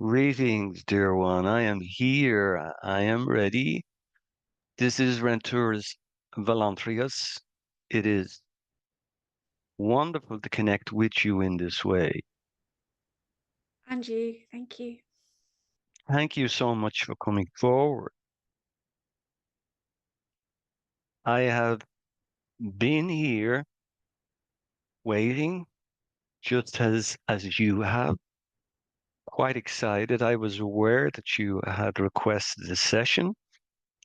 Greetings, dear one. I am here. I am ready. This is RENTURUS VELLA ANTORUS. It is wonderful to connect with you in this way. And you, thank you. Thank you so much for coming forward. I have been here waiting just as you have. Quite excited. I was aware that you had requested a session.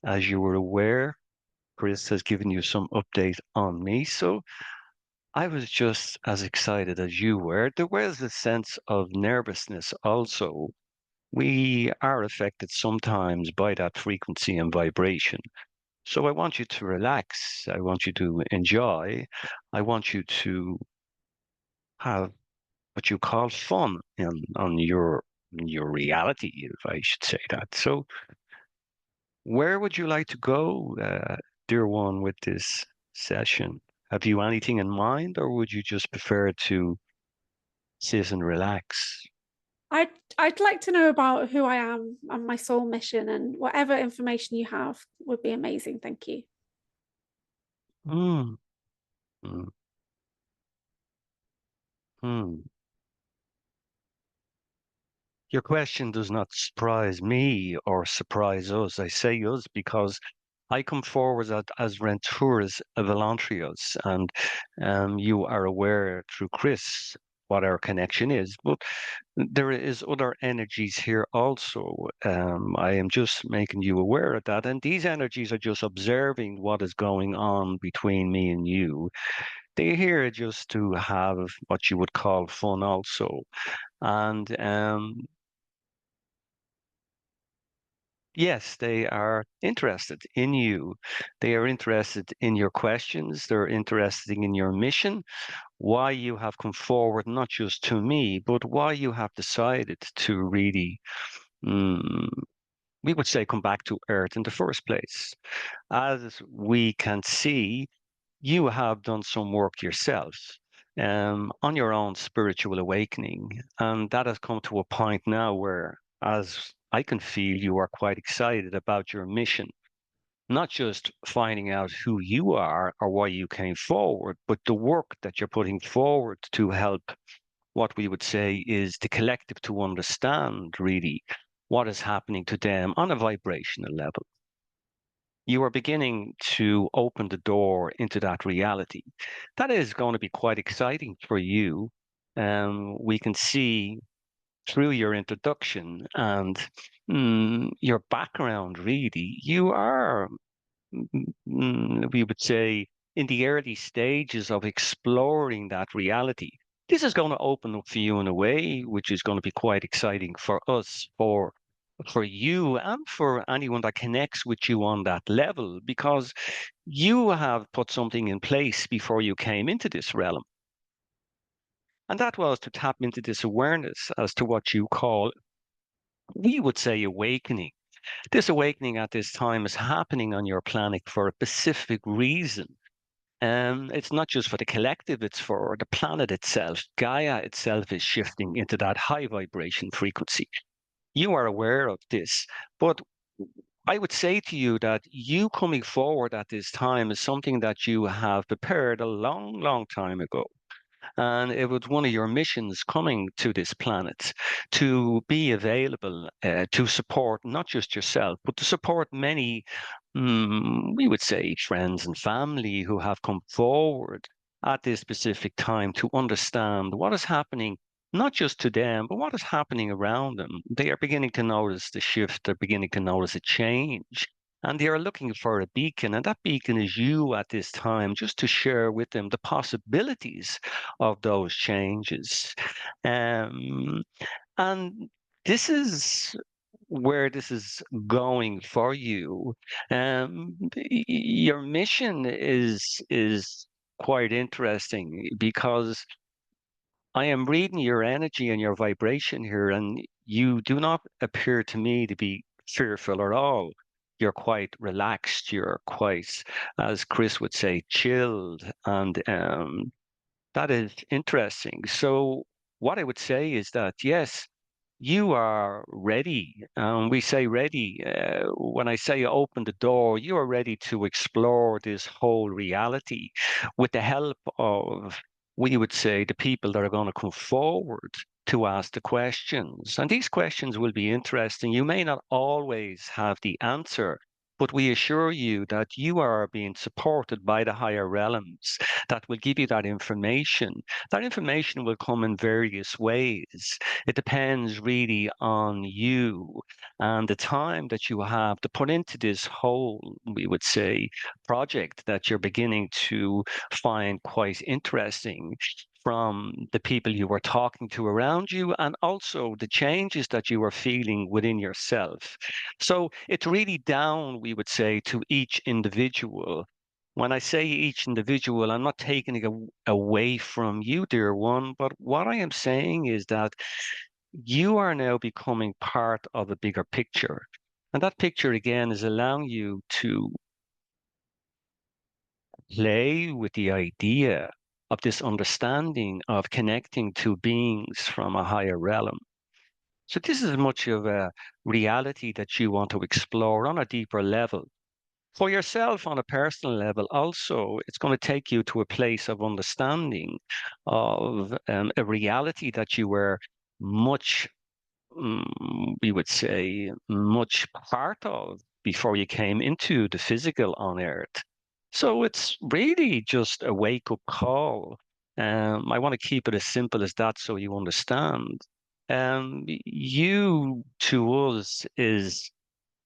As you were aware, Chris has given you some update on me. So I was just as excited as you were. There was a sense of nervousness also. We are affected sometimes by that frequency and vibration. So I want you to relax. I want you to enjoy. I want you to have what you call fun on your reality, if I should say that. So where would you like to go, dear one, with this session? Have you anything in mind, or would you just prefer to sit and relax? I'd I'd like to know about who I am and my soul mission, and whatever information you have would be amazing. Thank you. Hmm. Hmm. Hmm. Your question does not surprise me or surprise us. I say us because I come forward as Renturas Volantrios, and you are aware through Chris what our connection is. But there is other energies here also. I am just making you aware of that, and these energies are just observing what is going on between me and you. They're here just to have what you would call fun also. And yes, they are interested in you. They are interested in your questions. They're interested in your mission, why you have come forward, not just to me, but why you have decided to really, mm, we would say, come back to Earth in the first place. As we can see, you have done some work yourself on your own spiritual awakening. And that has come to a point now where, as I can feel, you are quite excited about your mission, not just finding out who you are or why you came forward, but the work that you're putting forward to help what we would say is the collective to understand really what is happening to them on a vibrational level. You are beginning to open the door into that reality. That is going to be quite exciting for you. We can see through your introduction and your background, really, you are, we would say, in the early stages of exploring that reality. This is going to open up for you in a way which is going to be quite exciting for us, for you and for anyone that connects with you on that level, because you have put something in place before you came into this realm. And that was to tap into this awareness as to what you call, we would say, awakening. This awakening at this time is happening on your planet for a specific reason. It's not just for the collective, it's for the planet itself. Gaia itself is shifting into that high vibration frequency. You are aware of this, but I would say to you that you coming forward at this time is something that you have prepared a long, long time ago. And it was one of your missions coming to this planet to be available to support not just yourself, but to support many, we would say, friends and family who have come forward at this specific time to understand what is happening, not just to them, but what is happening around them. They are beginning to notice the shift, they're beginning to notice a change. And they are looking for a beacon, and that beacon is you at this time, just to share with them the possibilities of those changes. Um, and this is where this is going for you. Your mission is quite interesting because I am reading your energy and your vibration here, and you do not appear to me to be fearful at all. You're quite relaxed. You're quite, as Chris would say, chilled, and that is interesting. So, what I would say is that yes, you are ready. We say ready. When I say open the door, you are ready to explore this whole reality with the help of, we would say, the people that are going to come forward to ask the questions. And these questions will be interesting. You may not always have the answer, but we assure you that you are being supported by the higher realms that will give you that information. That information will come in various ways. It depends really on you and the time that you have to put into this whole, we would say, project that you're beginning to find quite interesting, from the people you were talking to around you and also the changes that you are feeling within yourself. So it's really down, we would say, to each individual. When I say each individual, I'm not taking it away from you, dear one, but what I am saying is that you are now becoming part of a bigger picture. And that picture, again, is allowing you to play with the idea of this understanding of connecting to beings from a higher realm. So this is much of a reality that you want to explore on a deeper level. For yourself on a personal level, also, it's going to take you to a place of understanding of a reality that you were much, we would say, much part of before you came into the physical on Earth. So it's really just a wake-up call. I want to keep it as simple as that so you understand. You to us is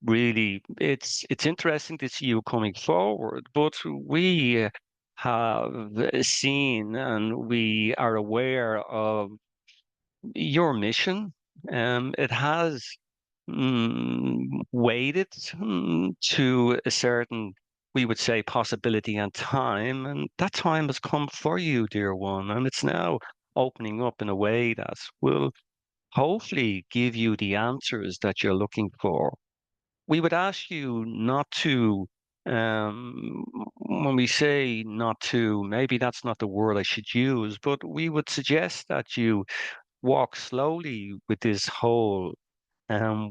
really, it's interesting to see you coming forward, but we have seen and we are aware of your mission. It has waited to a certain, we would say, possibility and time, and that time has come for you, dear one, and it's now opening up in a way that will hopefully give you the answers that you're looking for. We would ask you not to, when we say not to, maybe that's not the word I should use, but we would suggest that you walk slowly with this whole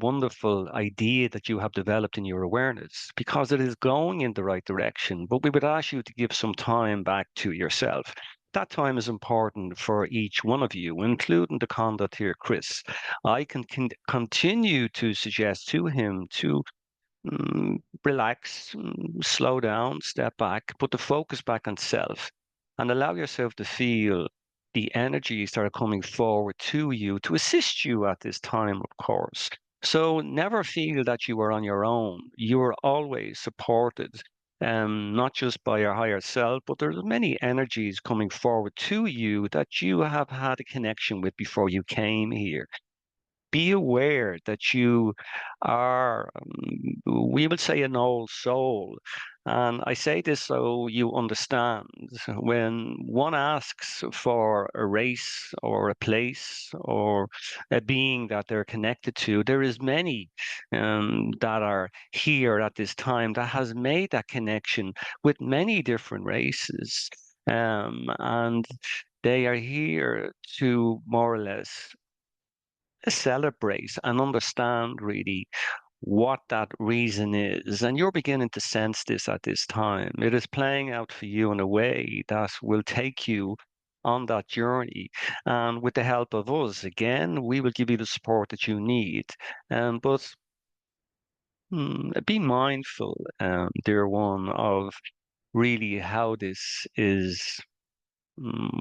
wonderful idea that you have developed in your awareness, because it is going in the right direction. But we would ask you to give some time back to yourself. That time is important for each one of you, including the conduct here, Chris. I can continue to suggest to him to relax, slow down, step back, put the focus back on self, and allow yourself to feel the energies that are coming forward to you to assist you at this time, of course. So never feel that you are on your own. You are always supported, not just by your higher self, but there's many energies coming forward to you that you have had a connection with before you came here. Be aware that you are, we would say, an old soul. And I say this so you understand. When one asks for a race or a place or a being that they're connected to, there is many that are here at this time that has made that connection with many different races. And they are here to more or less celebrate and understand really what that reason is. And you're beginning to sense this at this time. It is playing out for you in a way that will take you on that journey. And with the help of us, again, we will give you the support that you need. But be mindful, dear one, of really how this is,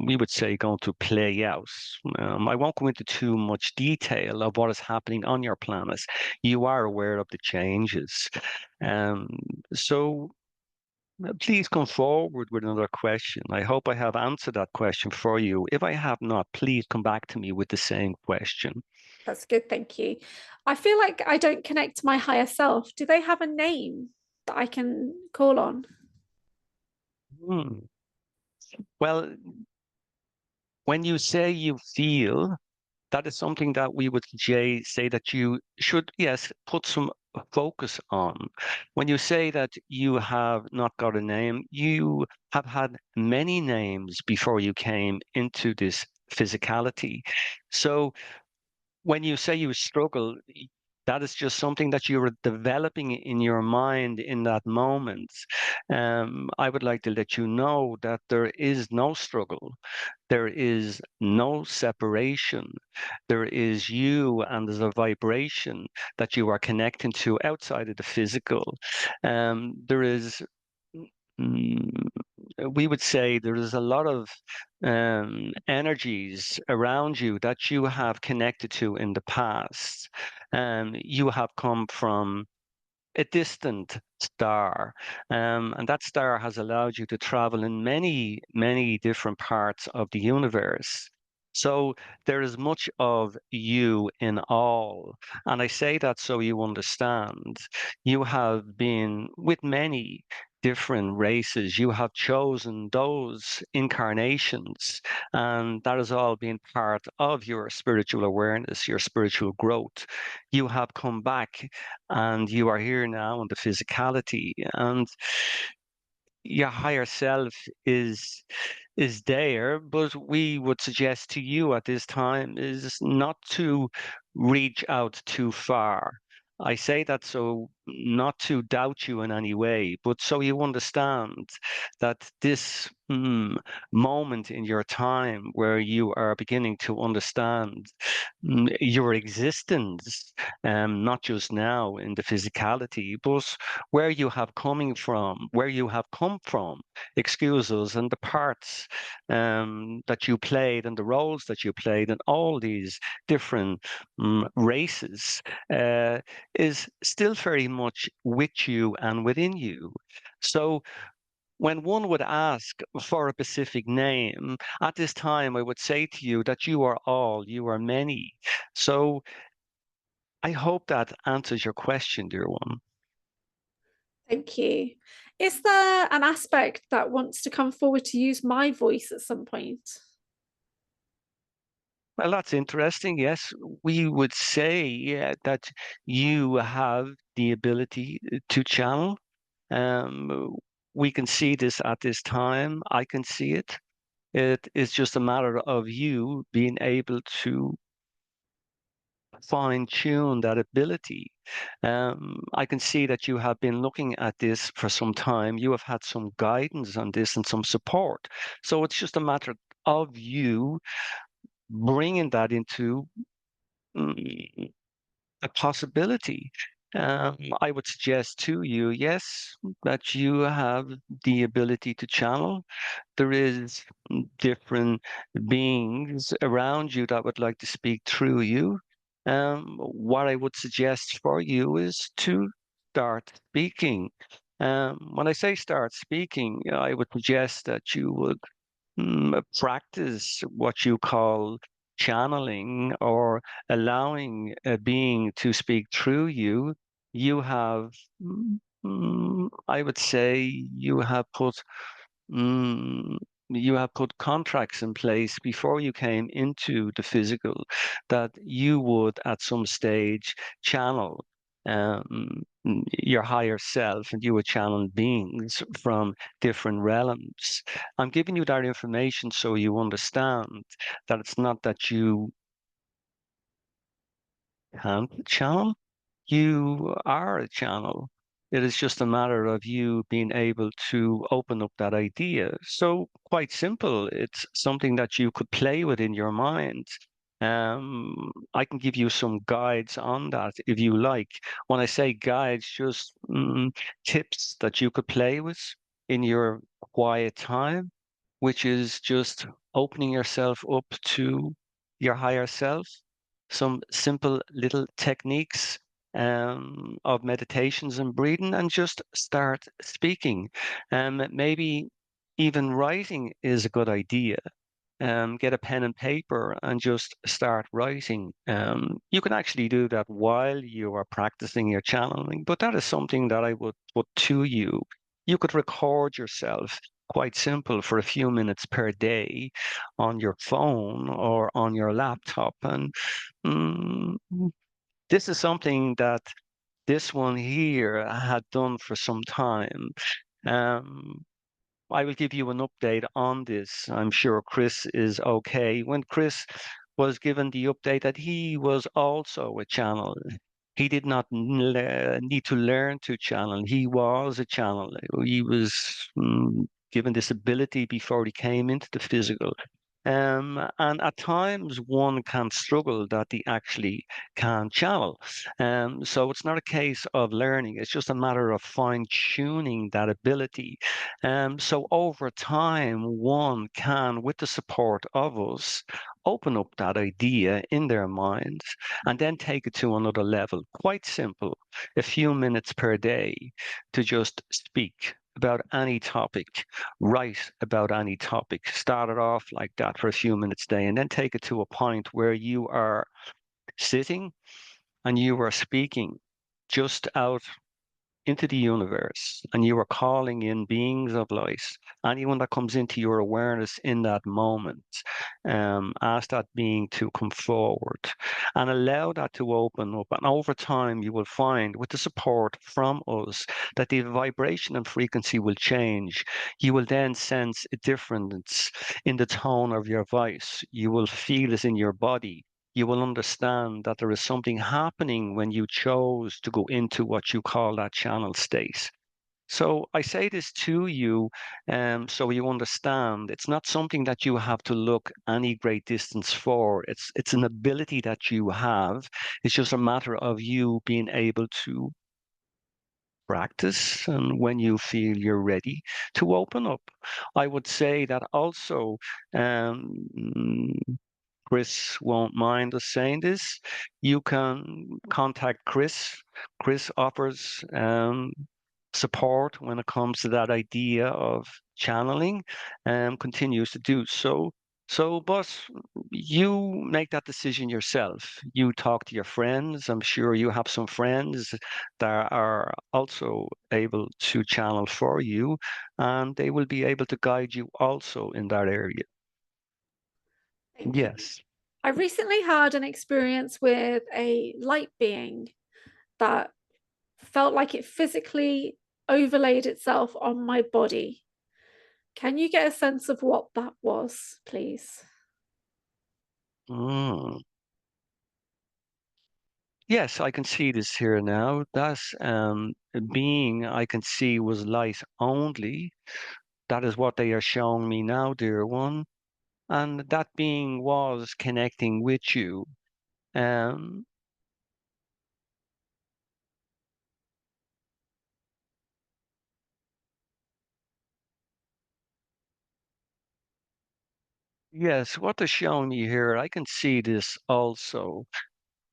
we would say, going to play out. I won't go into too much detail of what is happening on your planet. You are aware of the changes. Um, so please come forward with another question. I hope I have answered that question for you. If I have not, please come back to me with the same question. That's good, thank you. I feel like I don't connect to my higher self. Do they have a name that I can call on? Hmm. Well, when you say you feel, that is something that we would say that you should, yes, put some focus on. When you say that you have not got a name, you have had many names before you came into this physicality. So when you say you struggle, that is just something that you were developing in your mind in that moment. I would like to let you know that there is no struggle. There is no separation. There is you, and there's a vibration that you are connecting to outside of the physical. There is, mm, we would say, there is a lot of energies around you that you have connected to in the past. You have come from a distant star, and that star has allowed you to travel in many, many different parts of the universe. So there is much of you in all. And I say that so you understand. You have been with many different races. You have chosen those incarnations, and that has all been part of your spiritual awareness, your spiritual growth. You have come back and you are here now in the physicality, and your higher self is there, but we would suggest to you at this time is not to reach out too far. I say that so not to doubt you in any way, but so you understand that this moment in your time where you are beginning to understand your existence, not just now in the physicality, but where you have come from, excuse us, and the parts that you played and the roles that you played in all these different races is still very much with you and within you. So when one would ask for a specific name, at this time I would say to you that you are all, you are many. So I hope that answers your question, dear one. Thank you. Is there an aspect that wants to come forward to use my voice at some point? Well, that's interesting. Yes, we would say that you have the ability to channel. We can see this at this time. I can see it. It is just a matter of you being able to fine tune that ability. I can see that you have been looking at this for some time. You have had some guidance on this and some support. So it's just a matter of you bringing that into mm, a possibility. I would suggest to you, yes, that you have the ability to channel. There is different beings around you that would like to speak through you. What I would suggest for you is to start speaking. When I say start speaking, I would suggest that you would practice what you call channeling or allowing a being to speak through you. You have, I would say, mm, you have put contracts in place before you came into the physical that you would at some stage channel your higher self, and you would channel beings from different realms. I'm giving you that information so you understand that it's not that you can't channel, you are a channel. It is just a matter of you being able to open up that idea. So quite simple. It's something that you could play with in your mind. I can give you some guides on that if you like. When I say guides, just tips that you could play with in your quiet time, which is just opening yourself up to your higher self. Some simple little techniques of meditations and breathing, and just start speaking. Maybe even writing is a good idea. Get a pen and paper and just start writing. You can actually do that while you are practicing your channeling, but that is something that I would put to you. You could record yourself, quite simple, for a few minutes per day on your phone or on your laptop. And mm, this is something that this one here had done for some time. Um, I will give you an update on this. I'm sure Chris is okay. When Chris was given the update that he was also a channel. He did not need to learn to channel. He was a channel. He was given this ability before he came into the physical. And at times one can struggle that he actually can channel. So it's not a case of learning. It's just a matter of fine-tuning that ability. So over time, one can, with the support of us, open up that idea in their minds and then take it to another level. Quite simple, a few minutes per day to just speak about any topic, write about any topic. Start it off like that for a few minutes a day, and then take it to a point where you are sitting and you are speaking just out into the universe, and you are calling in beings of light, anyone that comes into your awareness in that moment. Ask that being to come forward and allow that to open up. And over time, you will find, with the support from us, that the vibration and frequency will change. You will then sense a difference in the tone of your voice. You will feel it in your body. You will understand that there is something happening when you chose to go into what you call that channel state. So I say this to you, so you understand it's not something that you have to look any great distance for. It's an ability that you have. It's just a matter of you being able to practice, and when you feel you're ready to open up. I would say that also, um, Chris won't mind us saying this. You can contact Chris. Chris offers support when it comes to that idea of channeling, and continues to do so. But you make that decision yourself. You talk to your friends. I'm sure you have some friends that are also able to channel for you, and they will be able to guide you also in that area. Thank you. Yes. I recently had an experience with a light being that felt like it physically overlaid itself on my body. Can you get a sense of what that was, please? Mm. Yes, I can see this here now. That being I can see was light only. That is what they are showing me now, dear one. And that being was connecting with you. Um, yes, what they're showing me here, I can see this also.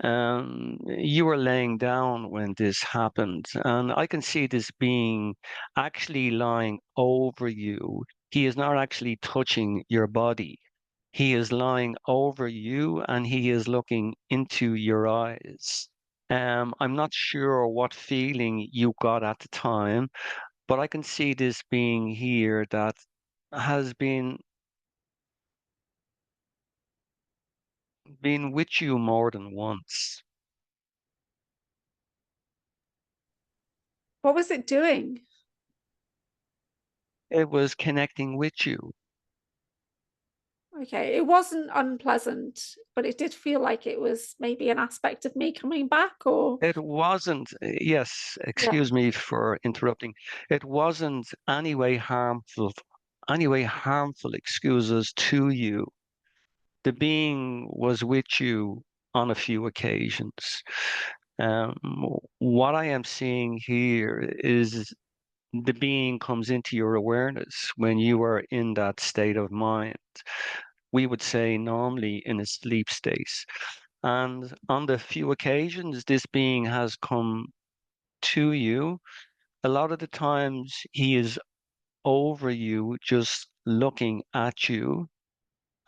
You were laying down when this happened, and I can see this being actually lying over you. He is not actually touching your body. He is lying over you and he is looking into your eyes. I'm not sure what feeling you got at the time, but I can see this being here that has been with you more than once. What was it doing? It was connecting with you. Okay, it wasn't unpleasant, but it did feel like it was maybe an aspect of me coming back, or It wasn't, yes, yeah. excuse me for interrupting. It wasn't anyway harmful excuses to you. The being was with you on a few occasions. Um, what I am seeing here is the being comes into your awareness when you are in that state of mind. We would say normally in a sleep state. And on the few occasions this being has come to you, a lot of the times he is over you, just looking at you.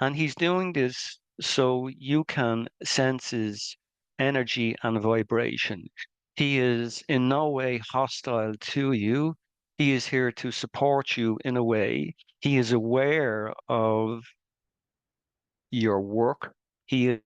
And he's doing this so you can sense his energy and vibration. He is in no way hostile to you. He is here to support you in a way. He is aware of your work. He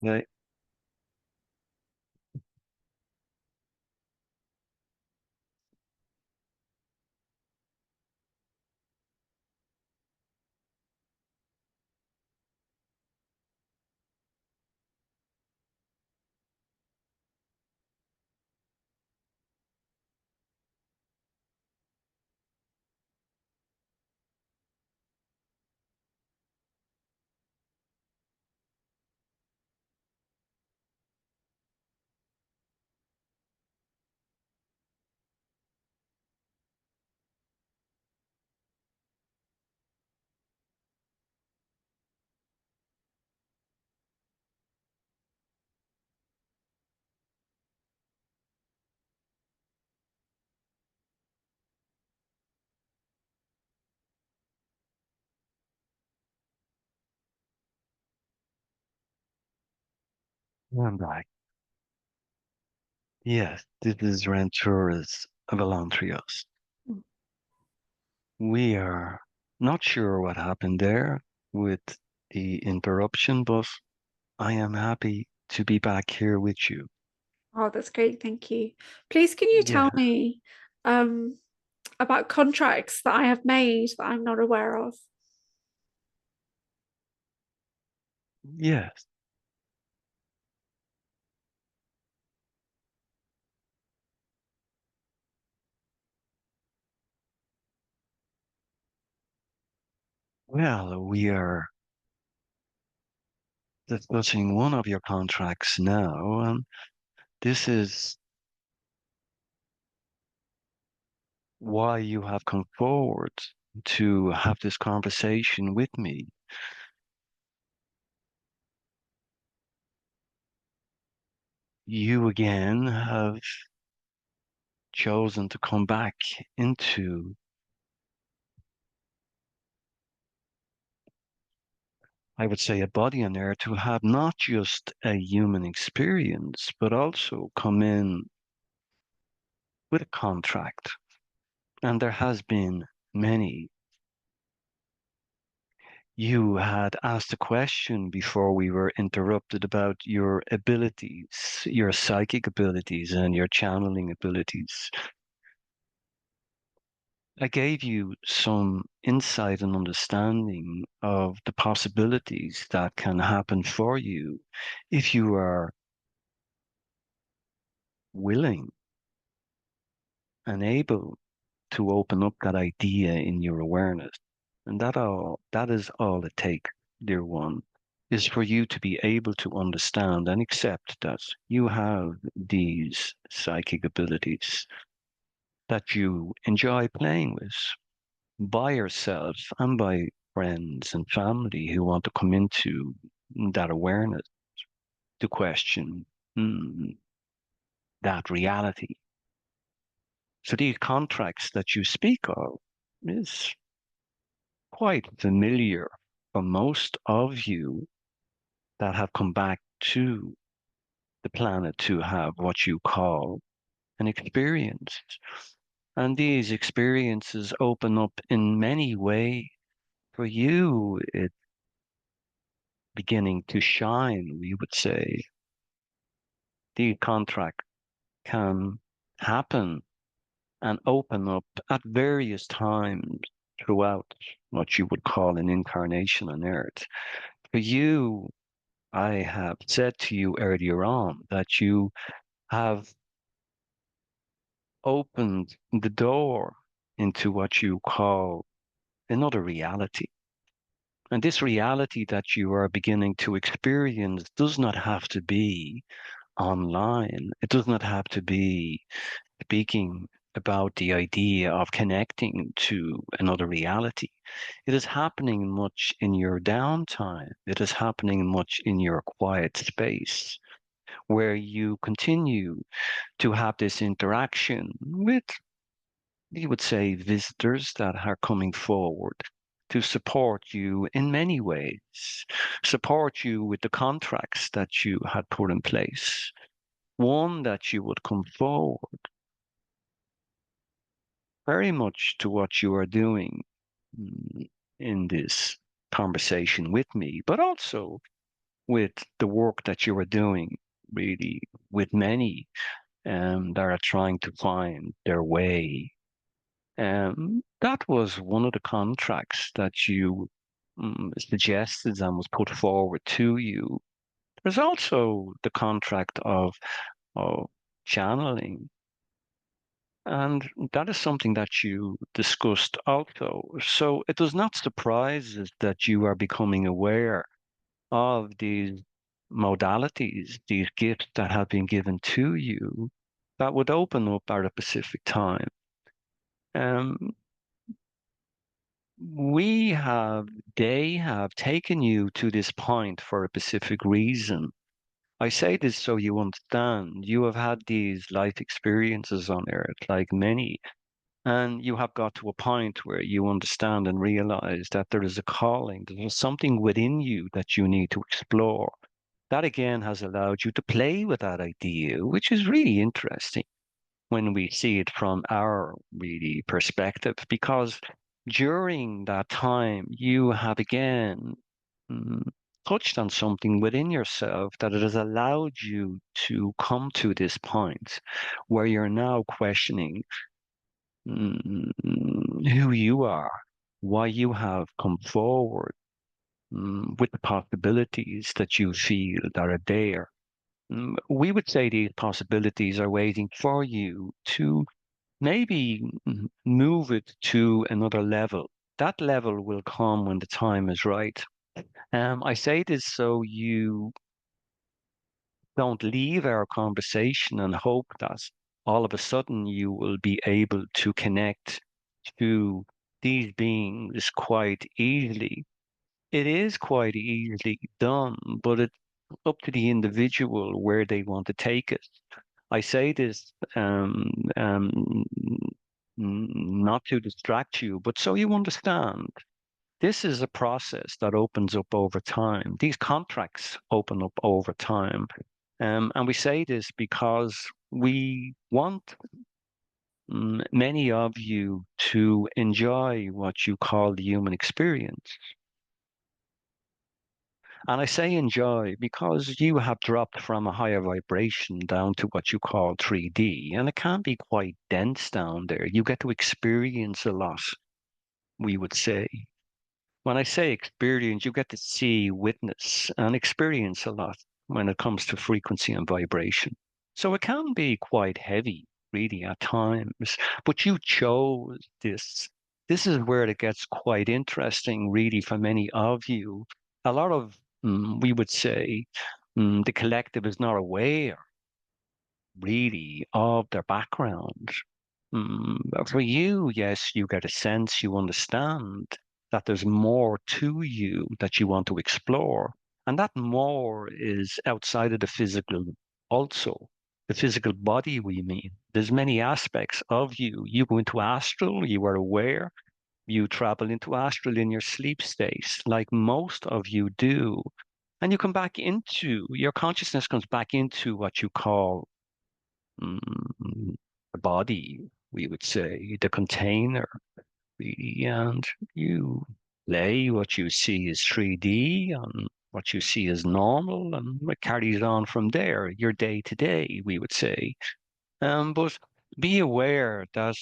Right. I'm back. Yes, this is RENTURUS VELLA ANTORUS. Mm. We are not sure what happened there with the interruption, but I am happy to be back here with you. Oh, that's great. Thank you. Please, can you tell Yeah, me about contracts that I have made that I'm not aware of? yes. Well, we are discussing one of your contracts now, and this is why you have come forward to have this conversation with me. You again have chosen to come back into, I would say, a body on earth to have not just a human experience, but also come in with a contract. And there has been many. You had asked a question before we were interrupted about your abilities, your psychic abilities and your channeling abilities. I gave you some insight and understanding of the possibilities that can happen for you if you are willing and able to open up that idea in your awareness. And that is all it takes, dear one, is for you to be able to understand and accept that you have these psychic abilities that you enjoy playing with by yourself and by friends and family who want to come into that awareness to question mm, that reality. So these contracts that you speak of is quite familiar for most of you that have come back to the planet to have what you call an experience. And these experiences open up in many ways. For you, it's beginning to shine, we would say. The contract can happen and open up at various times throughout what you would call an incarnation on Earth. For you, I have said to you earlier on that you have opened the door into what you call another reality. And this reality that you are beginning to experience does not have to be online. It does not have to be speaking about the idea of connecting to another reality. It is happening much in your downtime. It is happening much in your quiet space where you continue to have this interaction with, you would say, visitors that are coming forward to support you in many ways, support you with the contracts that you had put in place. One, that you would come forward very much to what you are doing in this conversation with me, but also with the work that you are doing, really, with many that are trying to find their way. That was one of the contracts that you suggested and was put forward to you. There's also the contract of channeling. And that is something that you discussed also. So it does not surprise us that you are becoming aware of these modalities, these gifts that have been given to you that would open up at a specific time. Um, they have taken you to this point for a specific reason. I say this so you understand. You have had these life experiences on Earth, like many, and you have got to a point where you understand and realize that there is a calling, there's something within you that you need to explore. That again has allowed you to play with that idea, which is really interesting when we see it from our really perspective, because during that time you have again mm, touched on something within yourself that it has allowed you to come to this point where you're now questioning who you are, why you have come forward with the possibilities that you feel that are there. We would say these possibilities are waiting for you to maybe move it to another level. That level will come when the time is right. I say this so you don't leave our conversation and hope that all of a sudden you will be able to connect to these beings quite easily. It is quite easily done, but it's up to the individual where they want to take it. I say this not to distract you, but so you understand. This is a process that opens up over time. These contracts open up over time. And we say this because we want many of you to enjoy what you call the human experience. And I say enjoy because you have dropped from a higher vibration down to what you call 3D, and it can be quite dense down there. You get to experience a lot, we would say. When I say experience, you get to see, witness, and experience a lot when it comes to frequency and vibration. So it can be quite heavy, really, at times, but you chose this. This is where it gets quite interesting, really, for many of you. A lot of, we would say, the collective is not aware, really, of their background. For you, yes, you get a sense, you understand that there's more to you that you want to explore. And that more is outside of the physical also. The physical body, we mean. There's many aspects of you. You go into astral, you are aware, you travel into astral in your sleep state, like most of you do. And you come back into, your consciousness comes back into what you call the body, we would say, the container, really, and you lay what you see is 3D and what you see is normal, and it carries on from there, your day to day, we would say. But be aware that,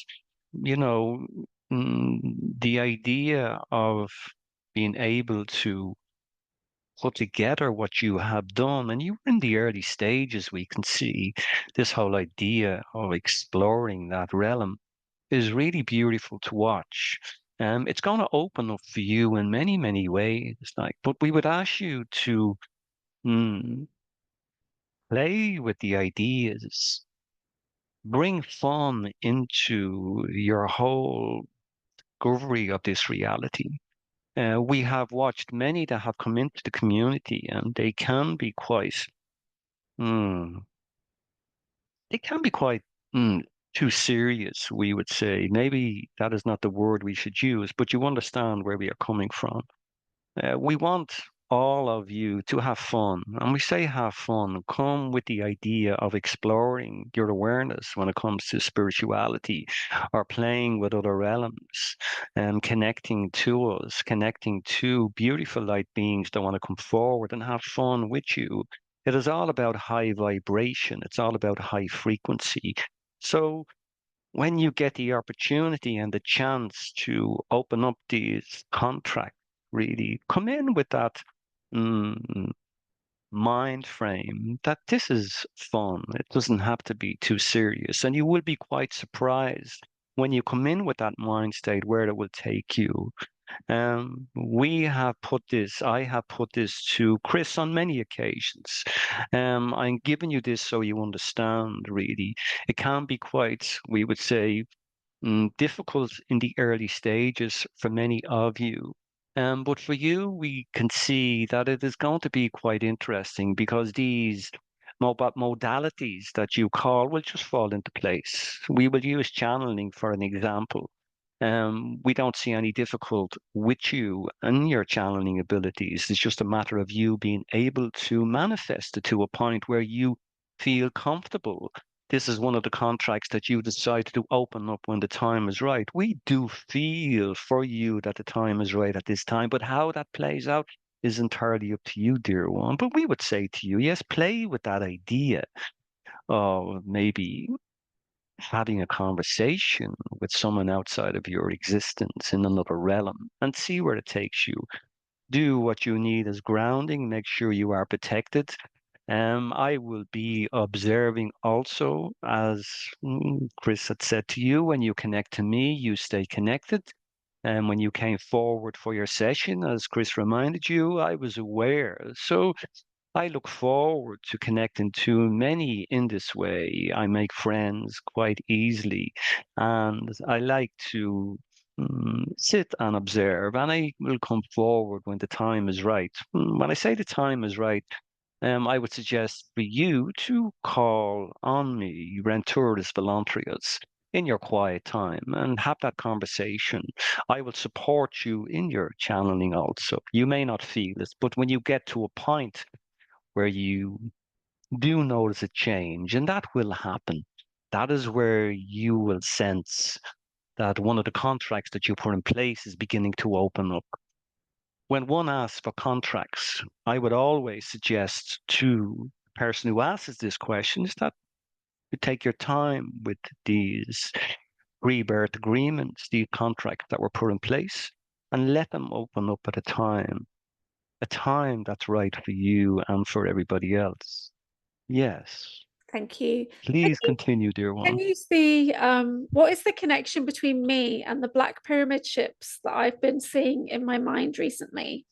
you know, the idea of being able to put together what you have done. And you were in the early stages, we can see this whole idea of exploring that realm is really beautiful to watch. It's going to open up for you in many, many ways. Like, but we would ask you to mm, play with the ideas, bring fun into your whole discovery of this reality. We have watched many that have come into the community, and mm, they can be quite too serious, we would say. Maybe that is not the word we should use, but you understand where we are coming from. We want all of you to have fun. And we say have fun, come with the idea of exploring your awareness when it comes to spirituality or playing with other realms and connecting to us, connecting to beautiful light beings that want to come forward and have fun with you. It is all about high vibration. It's all about high frequency. So when you get the opportunity and the chance to open up these contracts, really come in with that mm, mind frame that this is fun. It doesn't have to be too serious. And you will be quite surprised when you come in with that mind state where it will take you. I have put this to Chris on many occasions. I'm giving you this so you understand, really. It can be quite, we would say, difficult in the early stages for many of you. But for you, we can see that it is going to be quite interesting because these modalities that you call will just fall into place. We will use channeling for an example. We don't see any difficult with you and your channeling abilities. It's just a matter of you being able to manifest it to a point where you feel comfortable. This is one of the contracts that you decide to open up when the time is right. We do feel for you that the time is right at this time, but how that plays out is entirely up to you, dear one. But we would say to you, yes, play with that idea of maybe having a conversation with someone outside of your existence in another realm and see where it takes you. Do what you need as grounding, make sure you are protected. I will be observing also, as Chris had said to you, when you connect to me, you stay connected. And when you came forward for your session, as Chris reminded you, I was aware. So I look forward to connecting to many in this way. I make friends quite easily, and I like to sit and observe, and I will come forward when the time is right. When I say the time is right, I would suggest for you to call on me, Renturus Vella Antorus, in your quiet time and have that conversation. I will support you in your channeling also. You may not feel it, but when you get to a point where you do notice a change, and that will happen. That is where you will sense that one of the contracts that you put in place is beginning to open up. When one asks for contracts, I would always suggest to the person who asks this question is that you take your time with these rebirth agreements, these contracts that were put in place, and let them open up at a time that's right for you and for everybody else. Yes. Thank you. Please continue, dear Can one. you see what is the connection between me and the Black Pyramid ships that I've been seeing in my mind recently?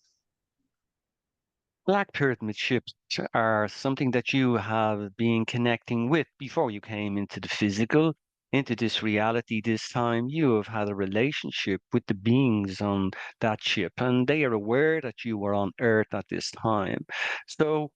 Black pyramid ships are something that you have been connecting with before you came into the physical, into this reality this time. You have had a relationship with the beings on that ship, and they are aware that you were on Earth at this time. So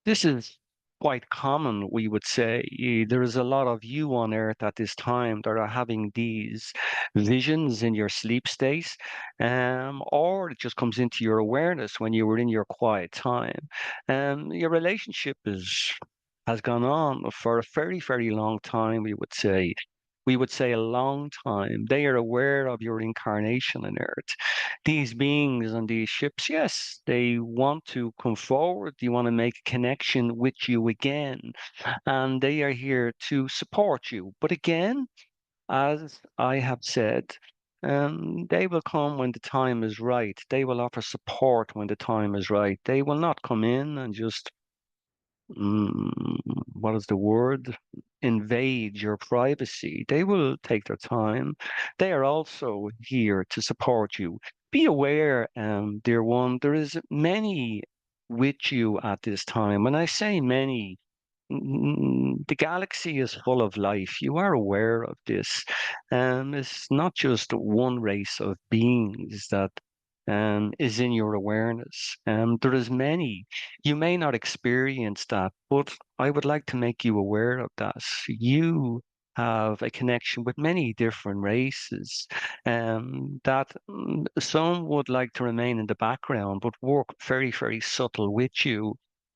this is quite common, we would say. There is a lot of you on Earth at this time that are having these visions in your sleep state, or it just comes into your awareness when you were in your quiet time. Your relationship has gone on for a very, very long time, we would say. We would say a long time. They are aware of your incarnation on Earth. These beings on these ships, yes, they want to come forward. They want to make a connection with you again. And they are here to support you. But again, as I have said, they will come when the time is right. They will offer support when the time is right. They will not come in and just what is the word? Invade your privacy. They will take their time. They are also here to support you. Be aware, dear one, there is many with you at this time. When I say many, the galaxy is full of life. You are aware of this. It's not just one race of beings that is in your awareness. There is many. You may not experience that, but I would like to make you aware of that. You have a connection with many different races, that some would like to remain in the background but work very, very subtle with you.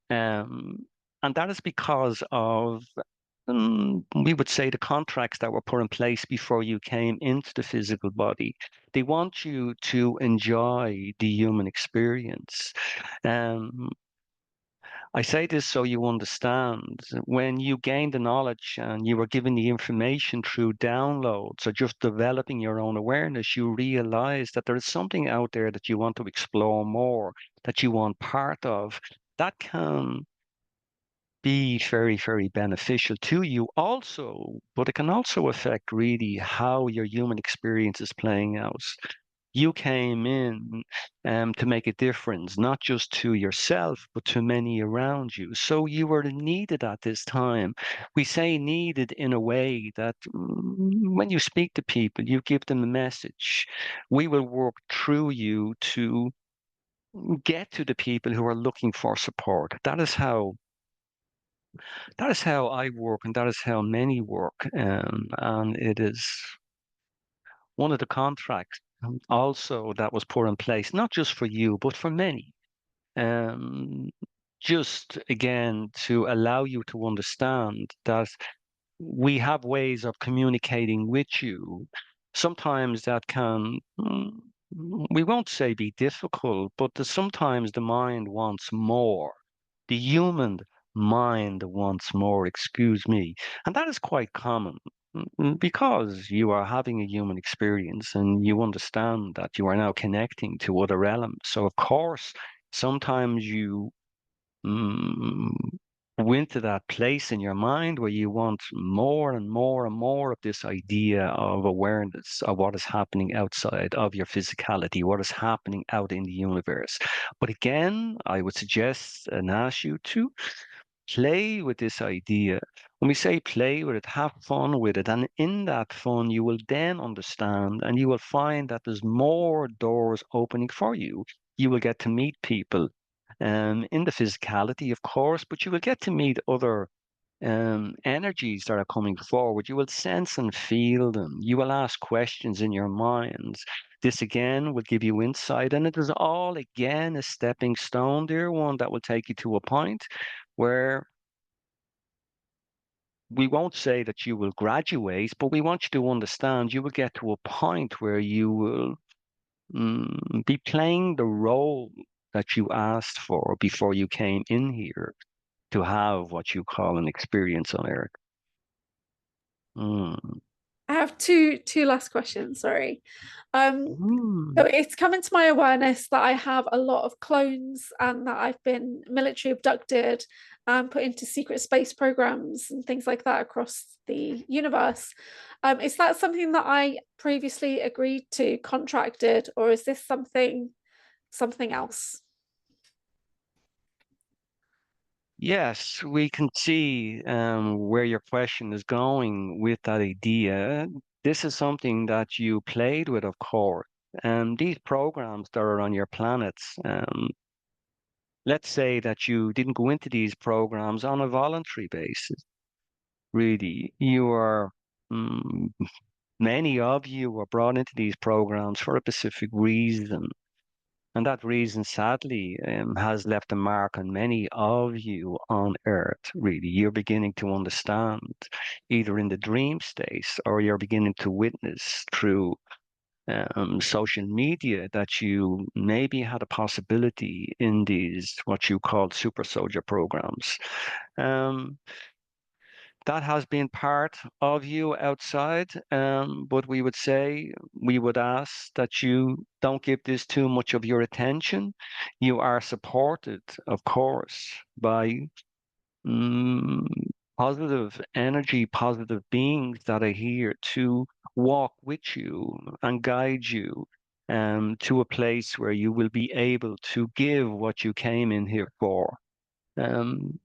And that is because of, we would say, the contracts that were put in place before you came into the physical body. They want you to enjoy the human experience. Um, I say this so you understand. When you gain the knowledge and you were given the information through downloads or just developing your own awareness, you realize that there is something out there that you want to explore more, that you want part of. That can be very, very beneficial to you also, but it can also affect really how your human experience is playing out. You came in to make a difference, not just to yourself, but to many around you. So you were needed at this time. We say needed in a way that when you speak to people, you give them a message. We will work through you to get to the people who are looking for support. That is how I work, and that is how many work. And it is one of the contracts also that was put in place, not just for you, but for many. Um, just again to allow you to understand that we have ways of communicating with you. Sometimes that can, we won't say be difficult, but sometimes the mind wants more. The human mind wants more, excuse me. And that is quite common because you are having a human experience and you understand that you are now connecting to other elements. So, of course, sometimes you mm, went to that place in your mind where you want more and more and more of this idea of awareness of what is happening outside of your physicality, what is happening out in the universe. But again, I would suggest and ask you to play with this idea. When we say play with it, have fun with it. And in that fun, you will then understand and you will find that there's more doors opening for you. You will get to meet people in the physicality, of course, but you will get to meet other energies that are coming forward. You will sense and feel them. You will ask questions in your minds. This again will give you insight, and it is all again a stepping stone, dear one, that will take you to a point where we won't say that you will graduate, but we want you to understand you will get to a point where you will be playing the role that you asked for before you came in here to have what you call an experience on Earth. Mm. I have two last questions, sorry. So Mm. it's come into my awareness that I have a lot of clones and that I've been military abducted and put into secret space programs and things like that across the universe. Is that something that I previously agreed to, contracted, or is this something else? Yes, we can see where your question is going with that idea. This is something that you played with, of course. These programs that are on your planets, let's say that you didn't go into these programs on a voluntary basis. Really, you are, mm, many of you were brought into these programs for a specific reason. And that reason, sadly, has left a mark on many of you on Earth, really. You're beginning to understand, either in the dream state or you're beginning to witness through social media, that you maybe had a possibility in these, what you call super soldier programs. Um, that has been part of you outside, but we would say, we would ask that you don't give this too much of your attention. You are supported, of course, by mm, positive energy, positive beings that are here to walk with you and guide you to a place where you will be able to give what you came in here for. Um,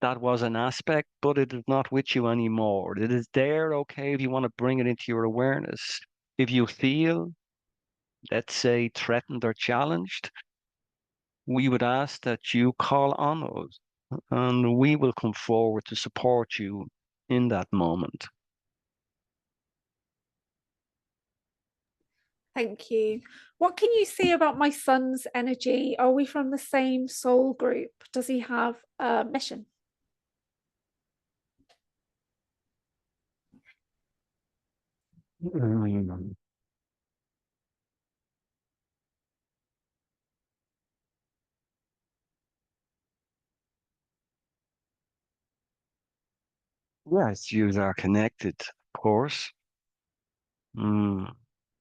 that was an aspect, but it is not with you anymore. It is there, okay, if you want to bring it into your awareness. If you feel, let's say, threatened or challenged, we would ask that you call on us and we will come forward to support you in that moment. Thank you. What can you see about my son's energy? Are we from the same soul group? Does he have a mission? Mm. Yes, you are connected, of course. Mm.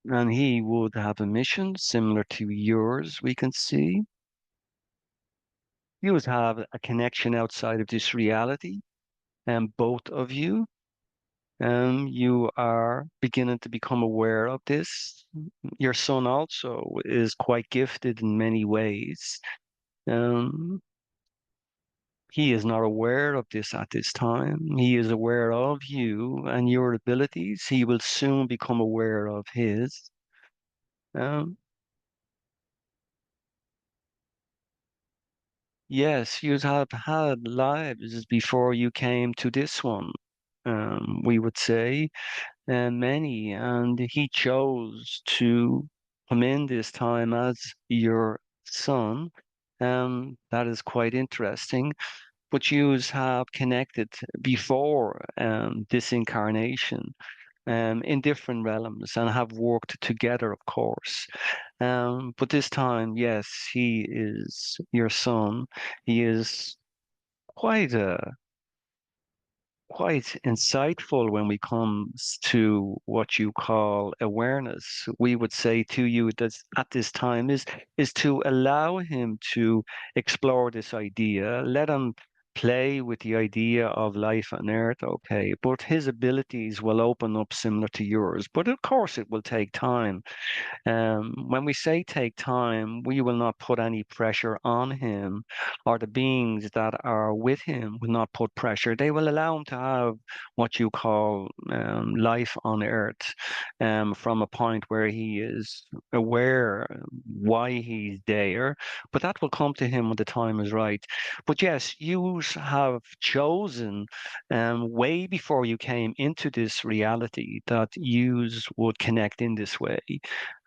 And he would have a mission similar to yours, we can see. You would have a connection outside of this reality, and both of you. You are beginning to become aware of this. Your son also is quite gifted in many ways. Um, he is not aware of this at this time. He is aware of you and your abilities. He will soon become aware of his. Um, yes, you have had lives before you came to this one, we would say, and many, and he chose to come in this time as your son. That is quite interesting. But you have connected before this incarnation in different realms and have worked together, of course. But this time, yes, he is your son. He is quite quite insightful when we comes to what you call awareness. We would say to you that at this time is to allow him to explore this idea, let him play with the idea of life on earth, okay, but his abilities will open up similar to yours. But of course it will take time. When we say take time, we will not put any pressure on him, or the beings that are with him will not put pressure. They will allow him to have what you call life on earth from a point where he is aware why he's there, but that will come to him when the time is right. But yes, you have chosen way before you came into this reality that you would connect in this way.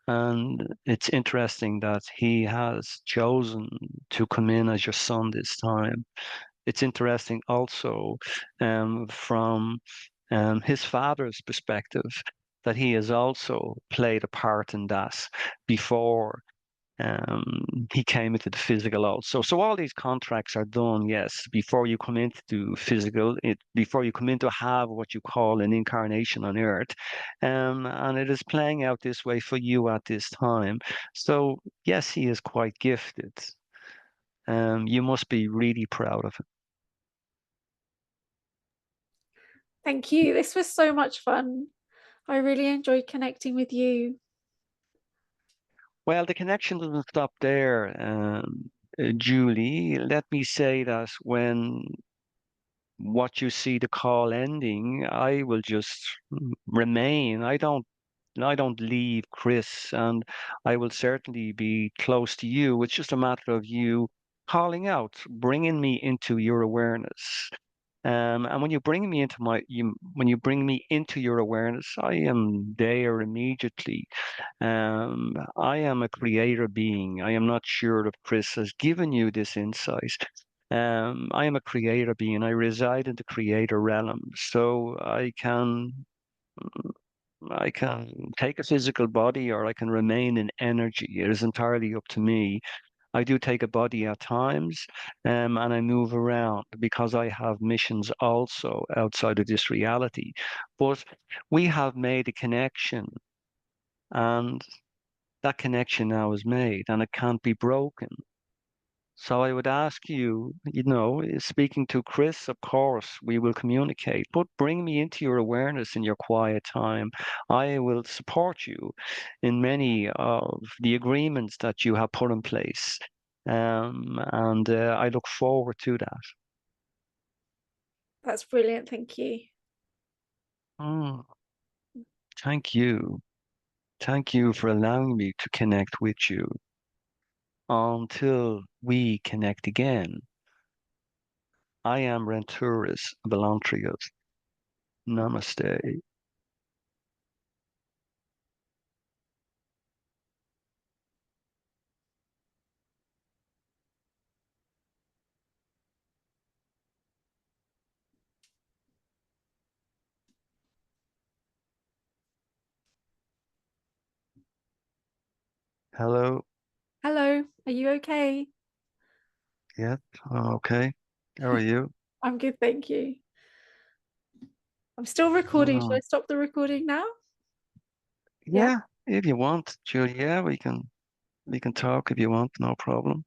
And it's interesting that he has chosen to come in as your son this time. It's interesting also from his father's perspective that he has also played a part in that before he came into the physical also. So all these contracts are done, yes, before you come into physical, before you come into have what you call an incarnation on earth. And it is playing out this way for you at this time. So yes, he is quite gifted. You must be really proud of him. Thank you. This was so much fun. I really enjoyed connecting with you. Well, the connection doesn't stop there, Julie. Let me say that when what you see the call ending, I will just remain. I don't leave Chris, and I will certainly be close to you. It's just a matter of you calling out, bringing me into your awareness. And when you bring me into when you bring me into your awareness, I am there immediately. I am a creator being. I am not sure if Chris has given you this insight. I am a creator being. I reside in the creator realm, so I can take a physical body or I can remain in energy. It is entirely up to me. I do take a body at times, and I move around because I have missions also outside of this reality. But we have made a connection, and that connection now is made, and it can't be broken. So I would ask you, speaking to Chris, of course, we will communicate, but bring me into your awareness in your quiet time. I will support you in many of the agreements that you have put in place. And I look forward to that. That's brilliant. Thank you. Mm, thank you. Thank you for allowing me to connect with you. Until we connect again, I am RENTURUS VELLA ANTORUS. Namaste. Hello. Hello, are you okay? Yeah. Okay. How are you? I'm good, thank you. I'm still recording. Should Uh, I stop the recording now? Yeah. yeah, if you want, Julia, we can talk if you want, no problem.